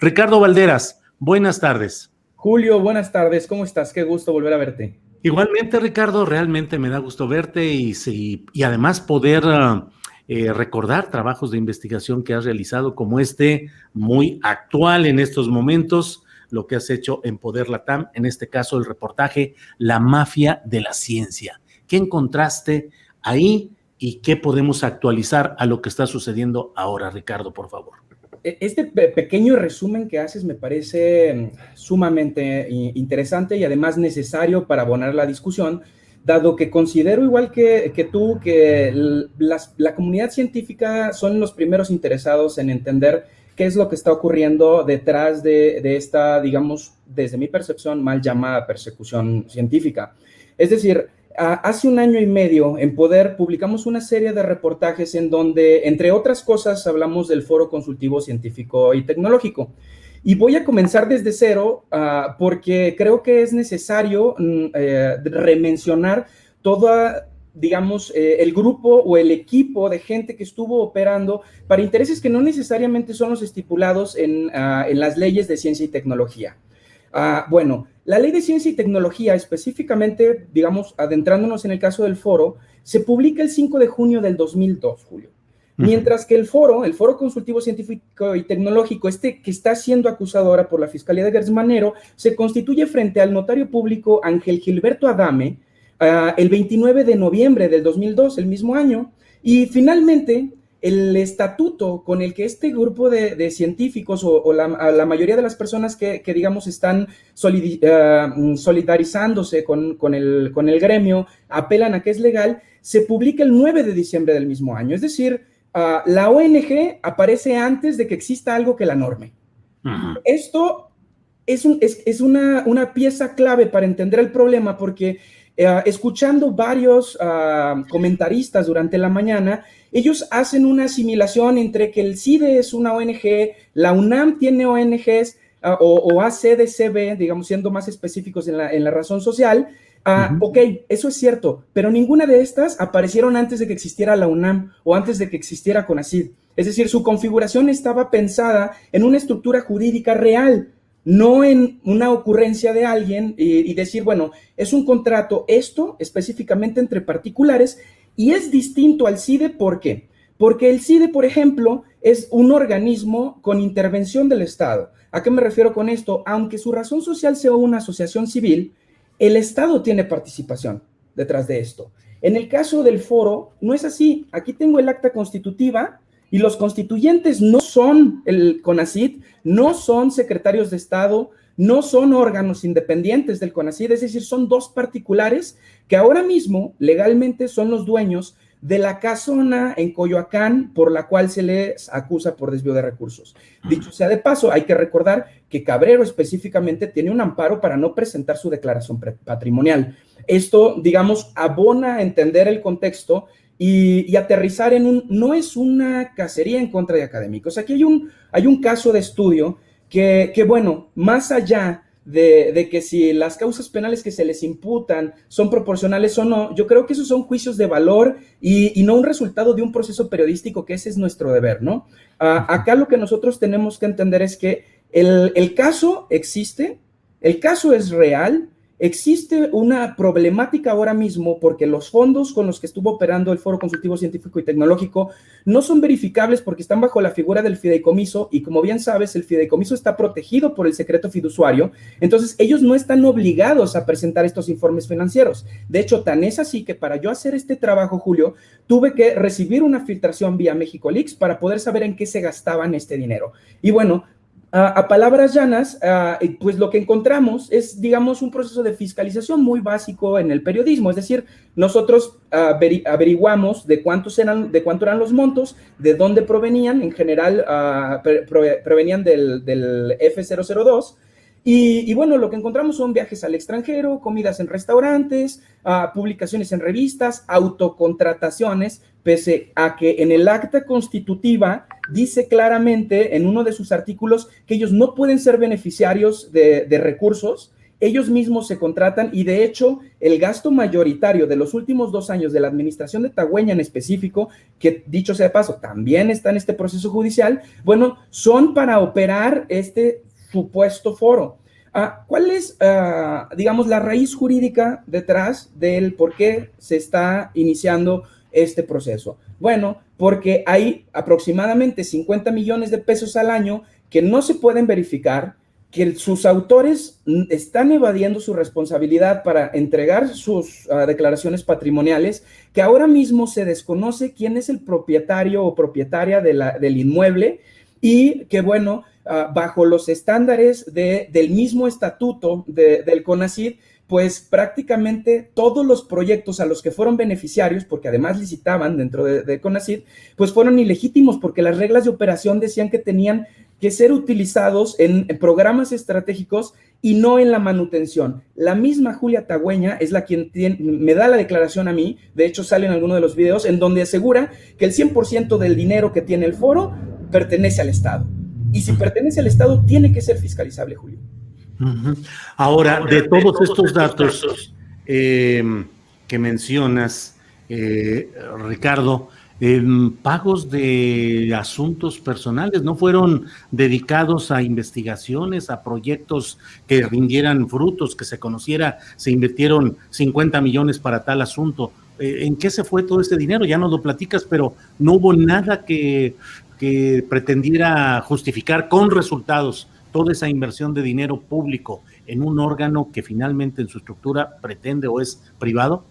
Ricardo Valderas, buenas tardes. Julio, buenas tardes, ¿cómo estás? Qué gusto volver a verte. Igualmente, Ricardo, realmente me da gusto verte y además poder recordar trabajos de investigación que has realizado como este, muy actual en estos momentos, lo que has hecho en Poder Latam, en este caso el reportaje La mafia de la ciencia. ¿Qué encontraste ahí y qué podemos actualizar a lo que está sucediendo ahora, Ricardo, por favor? Este pequeño resumen que haces me parece sumamente interesante y además necesario para abonar la discusión, dado que considero igual que tú que la comunidad científica son los primeros interesados en entender qué es lo que está ocurriendo detrás de esta, digamos, desde mi percepción, mal llamada persecución científica. Es decir, hace 1 año y medio en Poder publicamos una serie de reportajes en donde, entre otras cosas, hablamos del Foro Consultivo Científico y Tecnológico. Y voy a comenzar desde cero porque creo que es necesario remencionar toda, digamos, el grupo o el equipo de gente que estuvo operando para intereses que no necesariamente son los estipulados en las leyes de ciencia y tecnología. Bueno, la Ley de Ciencia y Tecnología, específicamente, digamos, adentrándonos en el caso del foro, se publica el 5 de junio del 2002, Julio. Mientras que el foro Consultivo Científico y Tecnológico, este que está siendo acusado ahora por la Fiscalía de Gersmanero, se constituye frente al notario público Ángel Gilberto Adame el 29 de noviembre del 2002, el mismo año, y finalmente el estatuto con el que este grupo de científicos o la mayoría de las personas que digamos, están solidarizándose con el gremio, apelan a que es legal, se publica el 9 de diciembre del mismo año. Es decir, la ONG aparece antes de que exista algo que la norme. Esto es una pieza clave para entender el problema porque escuchando varios comentaristas durante la mañana, ellos hacen una asimilación entre que el CIDE es una ONG, la UNAM tiene ONGs o ACDCB, digamos, siendo más específicos en la razón social. Ok, eso es cierto, pero ninguna de estas aparecieron antes de que existiera la UNAM o antes de que existiera CONACYT. Es decir, su configuración estaba pensada en una estructura jurídica real, no en una ocurrencia de alguien y decir, bueno, es un contrato, esto específicamente entre particulares, y es distinto al CIDE. ¿Por qué? Porque el CIDE, por ejemplo, es un organismo con intervención del Estado. ¿A qué me refiero con esto? Aunque su razón social sea una asociación civil, el Estado tiene participación detrás de esto. En el caso del foro, no es así. Aquí tengo el acta constitutiva y los constituyentes no son el CONACYT, no son secretarios de Estado, no son órganos independientes del CONACYT, es decir, son dos particulares que ahora mismo legalmente son los dueños de la casona en Coyoacán por la cual se les acusa por desvío de recursos. Dicho sea de paso, hay que recordar que Cabrero específicamente tiene un amparo para no presentar su declaración patrimonial. Esto, digamos, abona a entender el contexto y aterrizar en no es una cacería en contra de académicos. Aquí hay un caso de estudio que bueno, más allá de que si las causas penales que se les imputan son proporcionales o no, yo creo que esos son juicios de valor y no un resultado de un proceso periodístico, que ese es nuestro deber, ¿no? Acá lo que nosotros tenemos que entender es que el caso existe, el caso es real. Existe una problemática ahora mismo porque los fondos con los que estuvo operando el Foro Consultivo Científico y Tecnológico no son verificables porque están bajo la figura del fideicomiso y, como bien sabes, el fideicomiso está protegido por el secreto fiduciario. Entonces ellos no están obligados a presentar estos informes financieros. De hecho, tan es así que para yo hacer este trabajo, Julio, tuve que recibir una filtración vía México Leaks para poder saber en qué se gastaban este dinero. Y bueno, a palabras llanas, pues lo que encontramos es, digamos, un proceso de fiscalización muy básico en el periodismo. Es decir, nosotros averiguamos de cuánto eran los montos, de dónde provenían. En general, provenían del F002. Y bueno, lo que encontramos son viajes al extranjero, comidas en restaurantes, publicaciones en revistas, autocontrataciones, pese a que en el acta constitutiva dice claramente en uno de sus artículos que ellos no pueden ser beneficiarios de recursos. ellos mismos se contratan y de hecho el gasto mayoritario de los últimos 2 años de la administración de Tagüeña en específico, que dicho sea de paso, también está en este proceso judicial, bueno, son para operar este supuesto foro. ¿Cuál es, digamos, la raíz jurídica detrás del por qué se está iniciando este proceso? Bueno, porque hay aproximadamente 50 millones de pesos al año que no se pueden verificar, que sus autores están evadiendo su responsabilidad para entregar sus declaraciones patrimoniales, que ahora mismo se desconoce quién es el propietario o propietaria del inmueble y que, bueno, bajo los estándares del mismo estatuto del CONACYT, pues prácticamente todos los proyectos a los que fueron beneficiarios, porque además licitaban dentro de CONACYT, pues fueron ilegítimos porque las reglas de operación decían que tenían que ser utilizados en programas estratégicos y no en la manutención. La misma Julia Tagüeña es la quien me da la declaración a mí, de hecho sale en alguno de los videos, en donde asegura que el 100% del dinero que tiene el foro pertenece al Estado. Y si pertenece al Estado, tiene que ser fiscalizable, Julio. Ahora, de todos estos datos que mencionas, Ricardo, pagos de asuntos personales no fueron dedicados a investigaciones, a proyectos que rindieran frutos, que se conociera, se invirtieron 50 millones para tal asunto. ¿En qué se fue todo ese dinero? Ya nos lo platicas, pero no hubo nada que pretendiera justificar con resultados toda esa inversión de dinero público en un órgano que finalmente en su estructura pretende o es privado.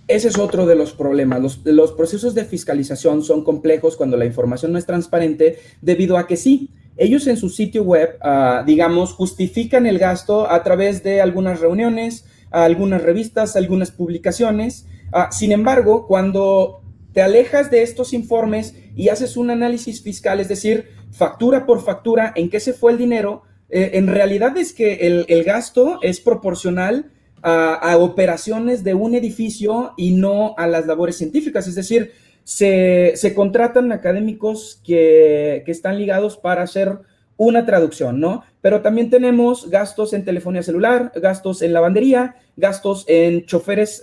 Ese es otro de los problemas. Los procesos de fiscalización son complejos cuando la información no es transparente, debido a que sí, ellos en su sitio web, digamos, justifican el gasto a través de algunas reuniones, algunas revistas, algunas publicaciones. Sin embargo, cuando te alejas de estos informes y haces un análisis fiscal, es decir, factura por factura, en qué se fue el dinero, en realidad es que el gasto es proporcional a operaciones de un edificio y no a las labores científicas, es decir, se contratan académicos que están ligados para hacer una traducción, ¿no? Pero también tenemos gastos en telefonía celular, gastos en lavandería, gastos en choferes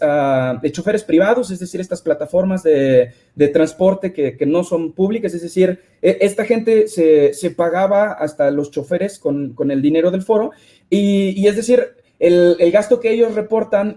privados, es decir, estas plataformas de transporte que no son públicas, es decir, esta gente se pagaba hasta los choferes con el dinero del foro y es decir, el gasto que ellos reportan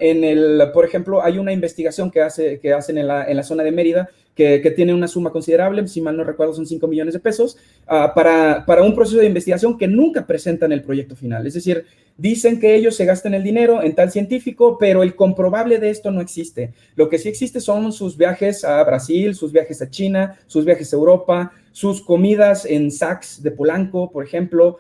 por ejemplo, hay una investigación que hacen en la zona de Mérida que tiene una suma considerable, si mal no recuerdo son 5 millones de pesos, para un proceso de investigación que nunca presentan el proyecto final. Es decir, dicen que ellos se gastan el dinero en tal científico, pero el comprobable de esto no existe. Lo que sí existe son sus viajes a Brasil, sus viajes a China, sus viajes a Europa, sus comidas en Saks de Polanco, por ejemplo.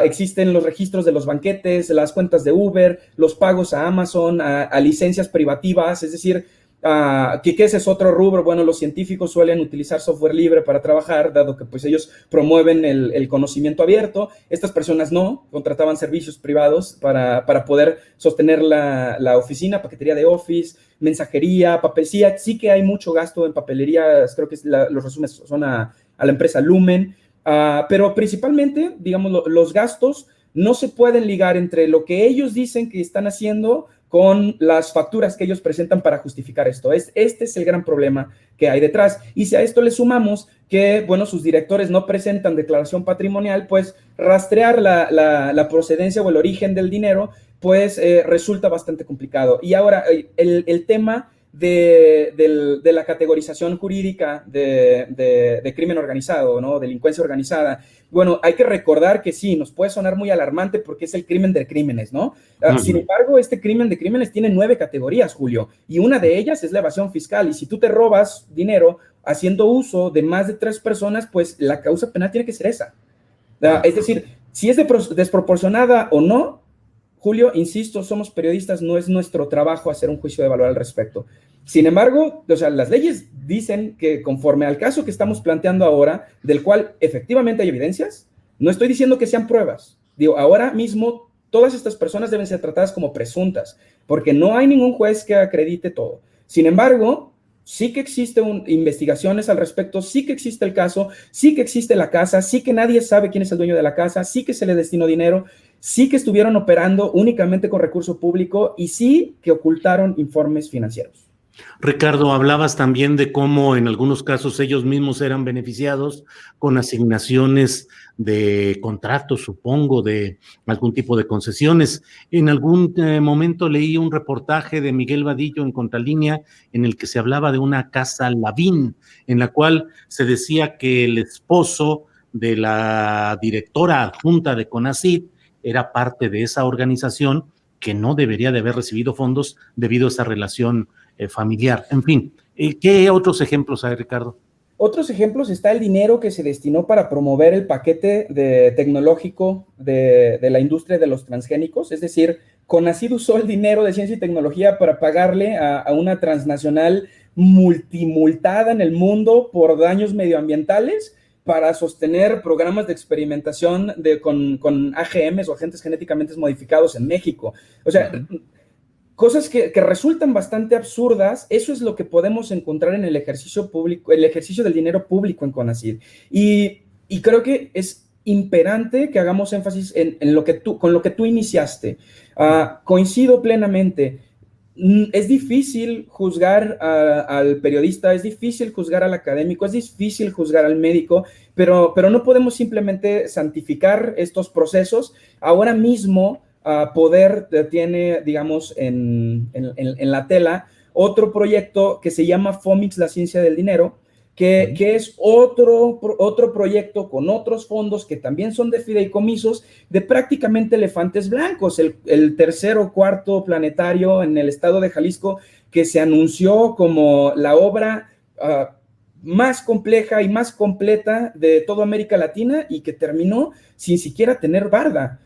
Existen los registros de los banquetes, las cuentas de Uber, los pagos a Amazon, a licencias privativas, es decir, que ese es otro rubro. Bueno, los científicos suelen utilizar software libre para trabajar, dado que pues ellos promueven el conocimiento abierto. Estas personas no, contrataban servicios privados para poder sostener la oficina, paquetería de Office, mensajería, papelería. Sí que hay mucho gasto en papelería, creo que los resúmenes son a la empresa Lumen. Pero principalmente, digamos, los gastos no se pueden ligar entre lo que ellos dicen que están haciendo con las facturas que ellos presentan para justificar esto. Este es el gran problema que hay detrás. Y si a esto le sumamos que, bueno, sus directores no presentan declaración patrimonial, pues rastrear la procedencia o el origen del dinero, pues resulta bastante complicado. Y ahora, el tema de la categorización jurídica de crimen organizado, ¿no? Delincuencia organizada. Bueno, hay que recordar que sí, nos puede sonar muy alarmante porque es el crimen de crímenes, ¿no? Sin embargo, este crimen de crímenes tiene 9 categorías, Julio, y una de ellas es la evasión fiscal. Y si tú te robas dinero haciendo uso de más de 3 personas, pues la causa penal tiene que ser esa. Es decir, si es desproporcionada o no, Julio, insisto, somos periodistas, no es nuestro trabajo hacer un juicio de valor al respecto. Sin embargo, o sea, las leyes dicen que conforme al caso que estamos planteando ahora, del cual efectivamente hay evidencias, no estoy diciendo que sean pruebas. Digo, ahora mismo todas estas personas deben ser tratadas como presuntas, porque no hay ningún juez que acredite todo. Sin embargo, sí que existen investigaciones al respecto, sí que existe el caso, sí que existe la casa, sí que nadie sabe quién es el dueño de la casa, sí que se le destinó dinero, sí que estuvieron operando únicamente con recurso público y sí que ocultaron informes financieros. Ricardo, hablabas también de cómo en algunos casos ellos mismos eran beneficiados con asignaciones de contratos, supongo, de algún tipo de concesiones. En algún momento leí un reportaje de Miguel Vadillo en Contralínea en el que se hablaba de una casa Lavín, en la cual se decía que el esposo de la directora adjunta de CONACYT era parte de esa organización que no debería de haber recibido fondos debido a esa relación familiar. En fin, ¿qué otros ejemplos hay, Ricardo? Otros ejemplos está el dinero que se destinó para promover el paquete tecnológico de la industria de los transgénicos, es decir, CONACYT usó el dinero de ciencia y tecnología para pagarle a una transnacional multimultada en el mundo por daños medioambientales para sostener programas de experimentación con AGMs o agentes genéticamente modificados en México. O sea, cosas que resultan bastante absurdas. Eso es lo que podemos encontrar en el ejercicio público, el ejercicio del dinero público en CONACYT. Y creo que es imperante que hagamos énfasis en lo que con lo que tú iniciaste. Coincido plenamente. Es difícil juzgar al periodista, es difícil juzgar al académico, es difícil juzgar al médico, pero no podemos simplemente santificar estos procesos. Ahora mismo, Poder tiene, digamos, en la tela otro proyecto que se llama FOMIX, la ciencia del dinero, que es otro proyecto con otros fondos que también son de fideicomisos de prácticamente elefantes blancos. El tercer o cuarto planetario en el estado de Jalisco, que se anunció como la obra más compleja y más completa de toda América Latina y que terminó sin siquiera tener barda.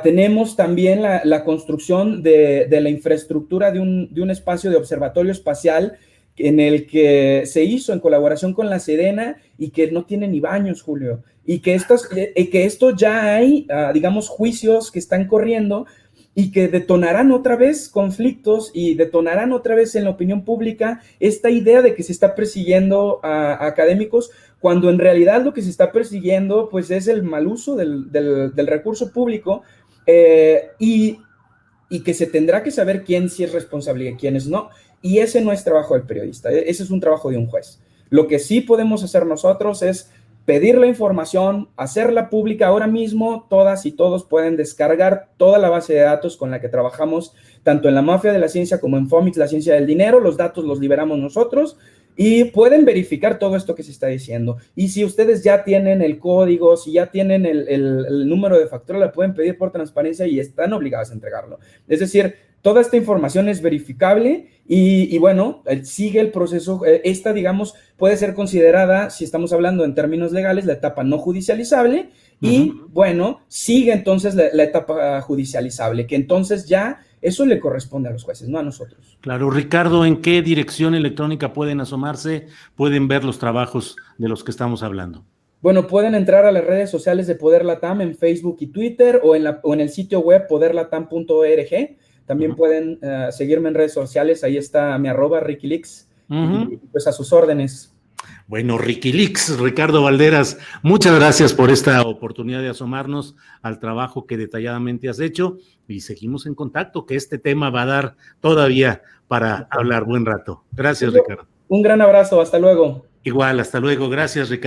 Tenemos también la construcción de la infraestructura de un espacio de observatorio espacial en el que se hizo en colaboración con la Sedena y que no tiene ni baños, Julio, y que esto ya hay, digamos, juicios que están corriendo y que detonarán otra vez conflictos y detonarán otra vez en la opinión pública esta idea de que se está persiguiendo a académicos, cuando en realidad lo que se está persiguiendo pues es el mal uso del recurso público, y que se tendrá que saber quién sí es responsable y quiénes no. Y ese no es trabajo del periodista, ese es un trabajo de un juez. Lo que sí podemos hacer nosotros es pedir la información, hacerla pública. Ahora mismo todas y todos pueden descargar toda la base de datos con la que trabajamos, tanto en la mafia de la ciencia como en FOMIX, la ciencia del dinero. Los datos los liberamos nosotros y pueden verificar todo esto que se está diciendo. Y si ustedes ya tienen el código, si ya tienen el número de factura, la pueden pedir por transparencia y están obligados a entregarlo. Es decir, toda esta información es verificable y bueno, sigue el proceso. Esta, digamos, puede ser considerada, si estamos hablando en términos legales, la etapa no judicializable y, bueno, sigue entonces la etapa judicializable, que entonces ya eso le corresponde a los jueces, no a nosotros. Claro, Ricardo, ¿en qué dirección electrónica pueden asomarse, pueden ver los trabajos de los que estamos hablando? Bueno, pueden entrar a las redes sociales de Poder Latam en Facebook y Twitter o en el sitio web poderlatam.org. También pueden seguirme en redes sociales, ahí está mi @ Rikilix, y pues a sus órdenes. Bueno, Rikilix, Ricardo Valderas, muchas gracias por esta oportunidad de asomarnos al trabajo que detalladamente has hecho y seguimos en contacto, que este tema va a dar todavía para hablar buen rato. Gracias, Ricardo. Un gran abrazo, hasta luego. Igual, hasta luego. Gracias, Ricardo.